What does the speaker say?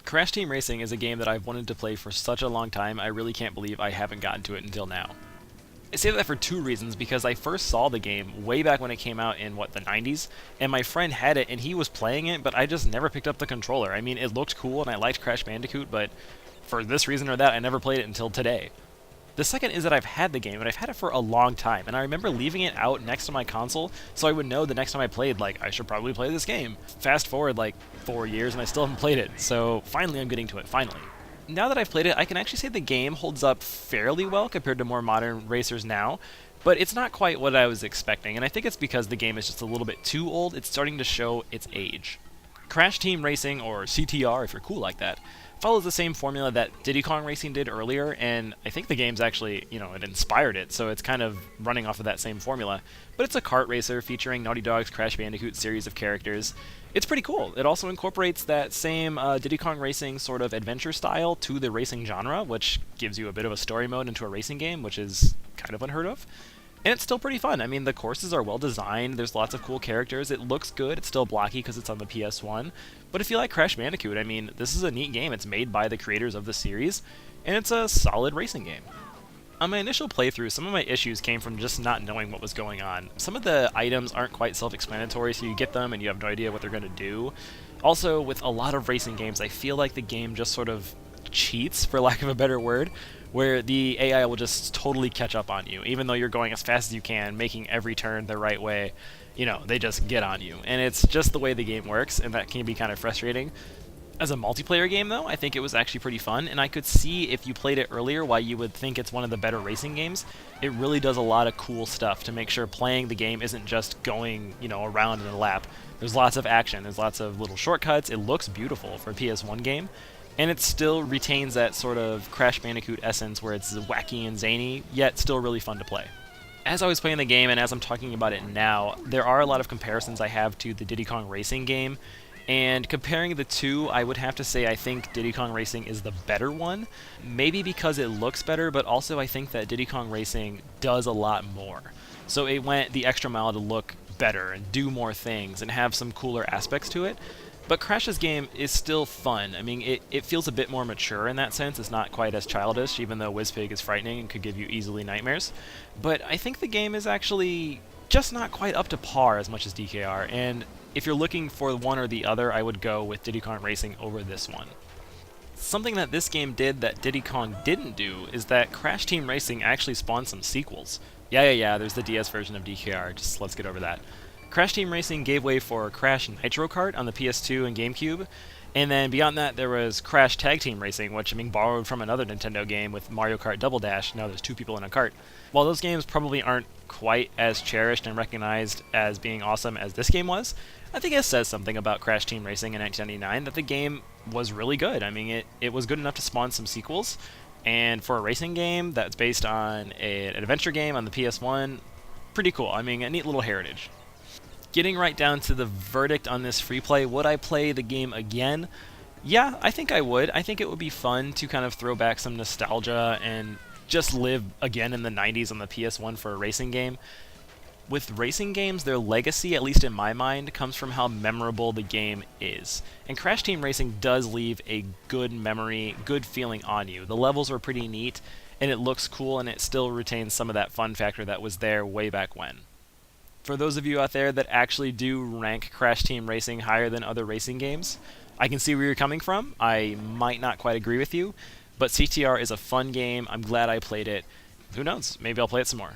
Crash Team Racing is a game that I've wanted to play for such a long time, I really can't believe I haven't gotten to it until now. I say that for two reasons, because I first saw the game way back when it came out in, the 90s, and my friend had it and he was playing it, but I just never picked up the controller. I mean, it looked cool and I liked Crash Bandicoot, but for this reason or that, I never played it until today. The second is that I've had the game, and I've had it for a long time, and I remember leaving it out next to my console, so I would know the next time I played, I should probably play this game. Fast forward, 4 years, and I still haven't played it, so finally I'm getting to it, finally. Now that I've played it, I can actually say the game holds up fairly well compared to more modern racers now, but it's not quite what I was expecting, and I think it's because the game is just a little bit too old. It's starting to show its age. Crash Team Racing, or CTR if you're cool like that, follows the same formula that Diddy Kong Racing did earlier, and I think the game's actually, it inspired it, so it's kind of running off of that same formula. But it's a kart racer featuring Naughty Dog's Crash Bandicoot series of characters. It's pretty cool. It also incorporates that same Diddy Kong Racing sort of adventure style to the racing genre, which gives you a bit of a story mode into a racing game, which is kind of unheard of. And it's still pretty fun. I mean, the courses are well designed, there's lots of cool characters, it looks good, it's still blocky because it's on the PS1. But if you like Crash Bandicoot, I mean, this is a neat game. It's made by the creators of the series, and it's a solid racing game. On my initial playthrough, some of my issues came from just not knowing what was going on. Some of the items aren't quite self-explanatory, so you get them and you have no idea what they're going to do. Also, with a lot of racing games, I feel like the game just sort of cheats, for lack of a better word, where the AI will just totally catch up on you. Even though you're going as fast as you can, making every turn the right way, they just get on you. And it's just the way the game works, and that can be kind of frustrating. As a multiplayer game, though, I think it was actually pretty fun, and I could see if you played it earlier why you would think it's one of the better racing games. It really does a lot of cool stuff to make sure playing the game isn't just going, around in a lap. There's lots of action, there's lots of little shortcuts, it looks beautiful for a PS1 game, and it still retains that sort of Crash Bandicoot essence where it's wacky and zany, yet still really fun to play. As I was playing the game, and as I'm talking about it now, there are a lot of comparisons I have to the Diddy Kong Racing game, and comparing the two, I would have to say I think Diddy Kong Racing is the better one. Maybe because it looks better, but also I think that Diddy Kong Racing does a lot more. So it went the extra mile to look better and do more things and have some cooler aspects to it. But Crash's game is still fun. I mean, it feels a bit more mature in that sense. It's not quite as childish, even though Wizpig is frightening and could give you easily nightmares. But I think the game is actually just not quite up to par as much as DKR, and if you're looking for one or the other, I would go with Diddy Kong Racing over this one. Something that this game did that Diddy Kong didn't do is that Crash Team Racing actually spawned some sequels. Yeah, there's the DS version of DKR, just let's get over that. Crash Team Racing gave way for Crash Nitro Kart on the PS2 and GameCube, and then beyond that there was Crash Tag Team Racing, which borrowed from another Nintendo game with Mario Kart Double Dash. Now there's two people in a kart. While those games probably aren't quite as cherished and recognized as being awesome as this game was, I think it says something about Crash Team Racing in 1999 that the game was really good. I mean, it was good enough to spawn some sequels, and for a racing game that's based on an adventure game on the PS1, pretty cool. I mean, a neat little heritage. Getting right down to the verdict on this free play, would I play the game again? Yeah, I think I would. I think it would be fun to kind of throw back some nostalgia and just live again in the 90s on the PS1 for a racing game. With racing games, their legacy, at least in my mind, comes from how memorable the game is. And Crash Team Racing does leave a good memory, good feeling on you. The levels are pretty neat, and it looks cool, and it still retains some of that fun factor that was there way back when. For those of you out there that actually do rank Crash Team Racing higher than other racing games, I can see where you're coming from. I might not quite agree with you, but CTR is a fun game. I'm glad I played it. Who knows? Maybe I'll play it some more.